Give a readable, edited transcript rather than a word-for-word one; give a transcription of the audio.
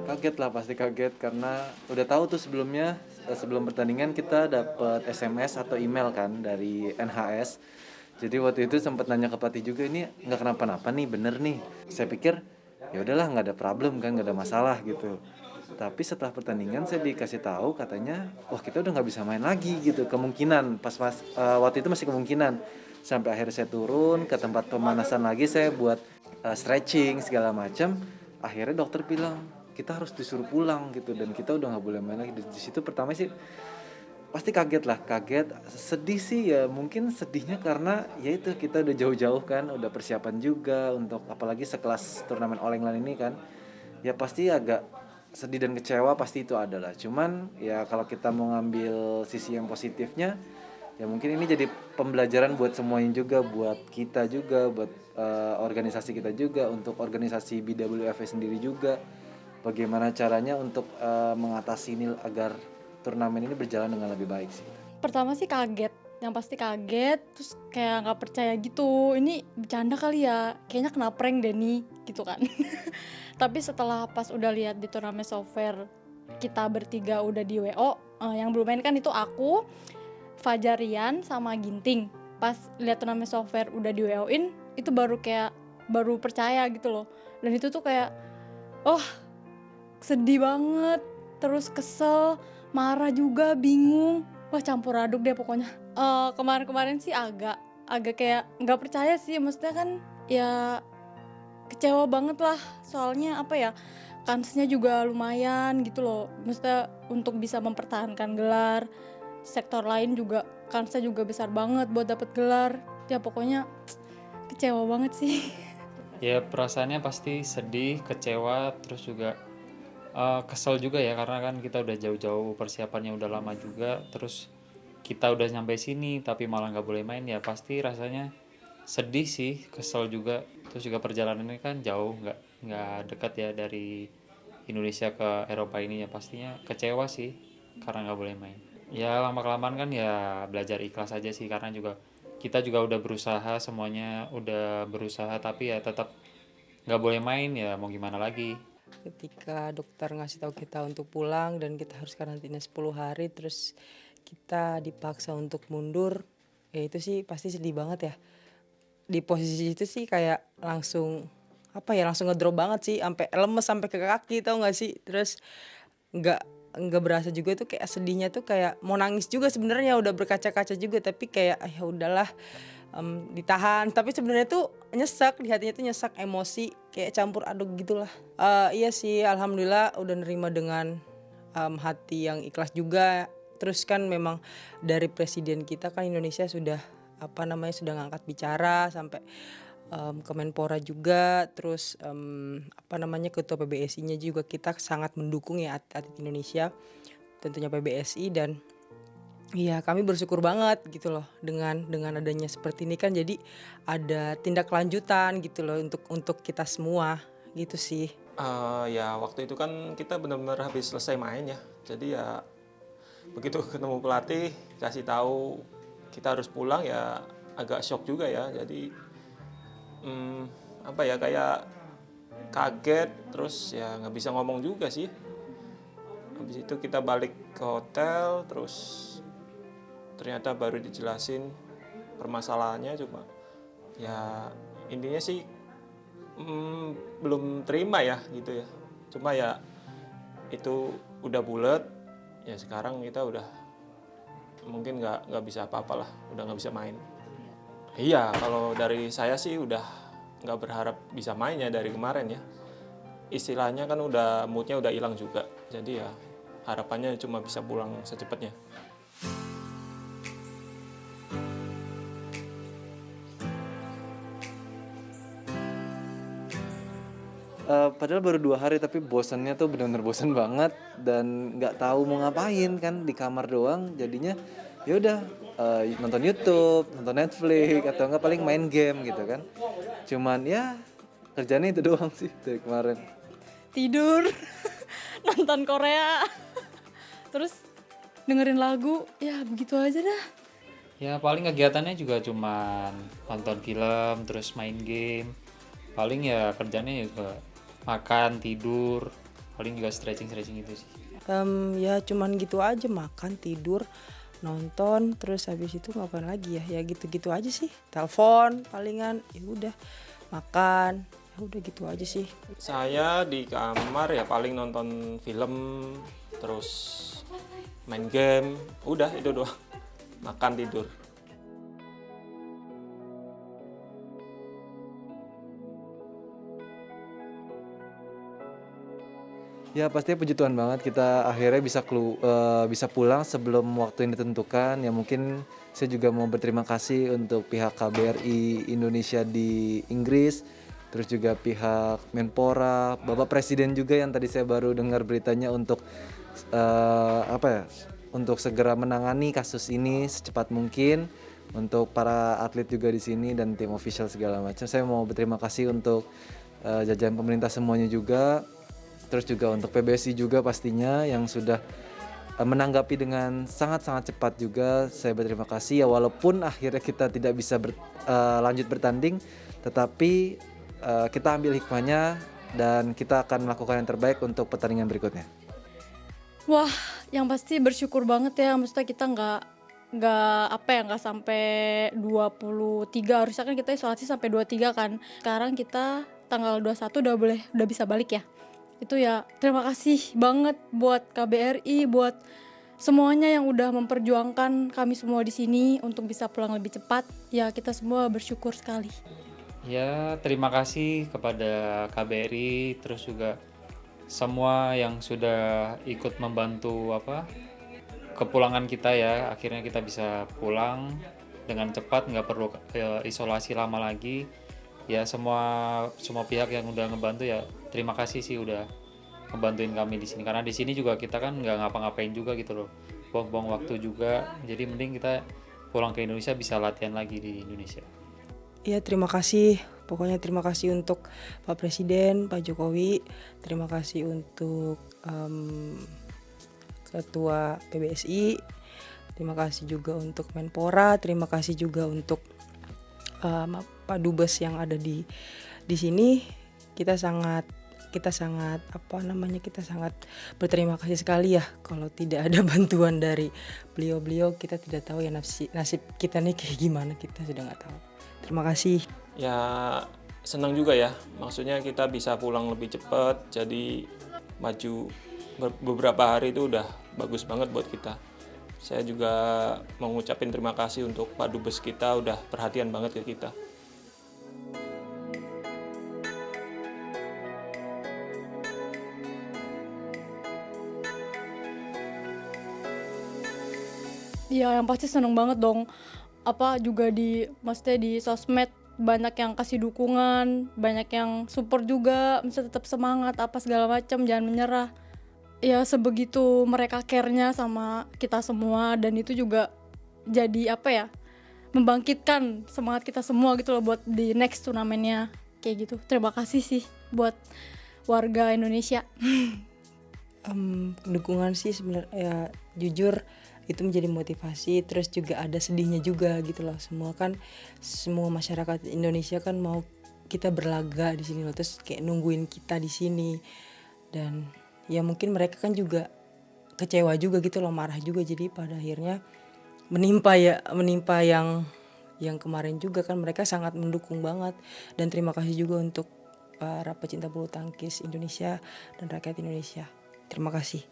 Kaget lah, pasti kaget karena udah tahu tuh sebelumnya, sebelum pertandingan kita dapat SMS atau email kan dari NHS. Jadi waktu itu sempat nanya ke pelatih juga, ini nggak kenapa-napa nih, bener nih. Saya pikir ya udahlah, nggak ada problem kan, nggak ada masalah gitu. Tapi setelah pertandingan saya dikasih tahu katanya, wah kita udah nggak bisa main lagi gitu, kemungkinan waktu itu masih kemungkinan. Sampai akhirnya saya turun ke tempat pemanasan lagi, saya buat stretching segala macam. Akhirnya dokter bilang kita harus disuruh pulang gitu, dan kita udah nggak boleh main lagi. Di situ pertama sih pasti kaget lah, kaget, sedih sih ya, mungkin sedihnya karena ya itu kita udah jauh-jauh kan, udah persiapan juga untuk apalagi sekelas turnamen All England ini kan, ya pasti agak sedih dan kecewa, pasti itu adalah. Cuman ya kalau kita mau ngambil sisi yang positifnya, ya mungkin ini jadi pembelajaran buat semuanya juga, buat kita juga, buat organisasi kita juga, untuk organisasi BWFA sendiri juga, bagaimana caranya untuk mengatasi ini agar turnamen ini berjalan dengan lebih baik sih. Pertama sih kaget, yang pasti kaget, terus kayak nggak percaya gitu, ini bercanda kali ya, kayaknya kena prank deh nih, gitu kan. Tapi setelah pas udah lihat di turnamen software, kita bertiga udah di WO, yang belum main kan itu aku, Fajarian, sama Ginting. Pas lihat turnamen software udah di WO-in, itu baru percaya gitu loh. Dan itu tuh kayak, oh sedih banget, terus kesel, marah juga, bingung, wah campur aduk deh pokoknya. Kemarin-kemarin sih agak kayak nggak percaya sih, maksudnya kan ya kecewa banget lah, soalnya apa ya, kansnya juga lumayan gitu loh, maksudnya untuk bisa mempertahankan gelar. Sektor lain juga kansnya juga besar banget buat dapet gelar, ya pokoknya kecewa banget sih. Ya perasaannya pasti sedih, kecewa, terus juga kesel juga ya, karena kan kita udah jauh-jauh, persiapannya udah lama juga, terus kita udah nyampe sini tapi malah nggak boleh main, ya pasti rasanya sedih sih, kesel juga. Terus juga perjalanannya kan jauh, nggak dekat ya dari Indonesia ke Eropa ini, ya pastinya kecewa sih karena nggak boleh main. Ya lama kelamaan kan ya belajar ikhlas aja sih, karena juga kita juga udah berusaha, semuanya udah berusaha, tapi ya tetap nggak boleh main, ya mau gimana lagi. Ketika dokter ngasih tahu kita untuk pulang dan kita harus karantina 10 hari, terus kita dipaksa untuk mundur, ya itu sih pasti sedih banget ya. Di posisi itu sih kayak langsung langsung ngedrop banget sih, sampai lemes sampai ke kaki, tau gak sih. Terus nggak nggak berasa juga tuh, kayak sedihnya tuh kayak mau nangis juga sebenarnya, udah berkaca-kaca juga, tapi kayak ya udahlah, ditahan. Tapi sebenarnya tuh nyesek, di hatinya tuh nyesek, emosi kayak campur aduk gitulah. Iya sih, alhamdulillah udah nerima dengan hati yang ikhlas juga. Terus kan memang dari presiden kita kan Indonesia sudah sudah ngangkat bicara sampai Kemenpora juga, terus ketua PBSI-nya juga kita sangat mendukung ya atlet Indonesia, tentunya PBSI. Dan iya, kami bersyukur banget gitu loh dengan adanya seperti ini kan, jadi ada tindak lanjutan gitu loh untuk kita semua gitu sih. Ya waktu itu kan kita benar-benar habis selesai main ya, jadi ya begitu ketemu pelatih kasih tahu kita harus pulang, ya agak shock juga ya. Jadi kayak kaget, terus ya nggak bisa ngomong juga sih. Habis itu kita balik ke hotel, terus ternyata baru dijelasin permasalahannya. Cuma ya intinya sih belum terima ya gitu ya. Cuma ya itu udah bulat ya, sekarang kita udah mungkin nggak bisa apa-apa lah, udah nggak bisa main. Iya, kalau dari saya sih udah nggak berharap bisa main ya dari kemarin ya. Istilahnya kan udah moodnya udah hilang juga. Jadi ya harapannya cuma bisa pulang secepatnya. Padahal baru 2 hari tapi bosannya tuh benar-benar bosan banget, dan nggak tahu mau ngapain kan, di kamar doang. Jadinya ya udah, nonton YouTube, nonton Netflix, atau enggak paling main game gitu kan. Cuman ya kerjanya itu doang sih dari kemarin. Tidur, nonton Korea, terus dengerin lagu, ya begitu aja dah. Ya paling kegiatannya juga cuman nonton film, terus main game. Paling ya kerjanya juga makan, tidur, paling juga stretching itu sih. Ya cuman gitu aja, makan, tidur, nonton, terus habis itu ngapain lagi ya gitu-gitu aja sih, telepon palingan, ya udah makan, ya udah gitu aja sih. Saya di kamar ya paling nonton film, terus main game, udah itu doang. Makan, tidur. Ya pastinya puji Tuhan banget kita akhirnya bisa pulang sebelum waktu yang ditentukan. Ya mungkin saya juga mau berterima kasih untuk pihak KBRI Indonesia di Inggris, terus juga pihak Menpora, Bapak Presiden juga yang tadi saya baru dengar beritanya untuk untuk segera menangani kasus ini secepat mungkin, untuk para atlet juga di sini dan tim official segala macam. Saya mau berterima kasih untuk jajaran pemerintah semuanya juga. Terus juga untuk PBSI juga pastinya yang sudah menanggapi dengan sangat-sangat cepat juga. Saya berterima kasih ya, walaupun akhirnya kita tidak bisa lanjut bertanding, tetapi kita ambil hikmahnya dan kita akan melakukan yang terbaik untuk pertandingan berikutnya. Wah, yang pasti bersyukur banget ya, maksudnya kita nggak sampai 23, harusnya kan kita isolasi sampai 23 kan. Sekarang kita tanggal 21 udah bisa balik ya. Itu ya terima kasih banget buat KBRI, buat semuanya yang udah memperjuangkan kami semua di sini untuk bisa pulang lebih cepat. Ya kita semua bersyukur sekali. Ya, terima kasih kepada KBRI, terus juga semua yang sudah ikut membantu kepulangan kita ya. Akhirnya kita bisa pulang dengan cepat, nggak perlu isolasi lama lagi. Ya semua pihak yang udah ngebantu ya terima kasih sih udah ngebantuin kami di sini, karena di sini juga kita kan nggak ngapa-ngapain juga gitu loh, buang-buang waktu juga, jadi mending kita pulang ke Indonesia bisa latihan lagi di Indonesia. Ya terima kasih, pokoknya terima kasih untuk Pak Presiden, Pak Jokowi, terima kasih untuk Ketua PBSI, terima kasih juga untuk Menpora, terima kasih juga untuk Pak Dubes yang ada di sini. Kita sangat berterima kasih sekali ya. Kalau tidak ada bantuan dari beliau-beliau, kita tidak tahu ya nasib kita nih kayak gimana, kita sudah nggak tahu. Terima kasih. Ya senang juga ya, maksudnya kita bisa pulang lebih cepat, jadi maju beberapa hari itu udah bagus banget buat kita. Saya juga mau ngucapin terima kasih untuk Pak Dubes kita, udah perhatian banget ke kita. Ya yang pasti seneng banget dong. Juga maksudnya di sosmed banyak yang kasih dukungan, banyak yang support juga, bisa tetap semangat segala macam, jangan menyerah. Ya sebegitu mereka care-nya sama kita semua, dan itu juga jadi membangkitkan semangat kita semua gitu loh buat di next turnamennya kayak gitu. Terima kasih sih buat warga Indonesia. Dukungan sih sebenarnya ya, jujur itu menjadi motivasi, terus juga ada sedihnya juga gitu loh. Semua masyarakat Indonesia kan mau kita berlaga di sini loh, terus kayak nungguin kita di sini, dan ya mungkin mereka kan juga kecewa juga gitu loh, marah juga, jadi pada akhirnya menimpa yang kemarin juga kan mereka sangat mendukung banget. Dan terima kasih juga untuk para pecinta bulu tangkis Indonesia dan rakyat Indonesia. Terima kasih.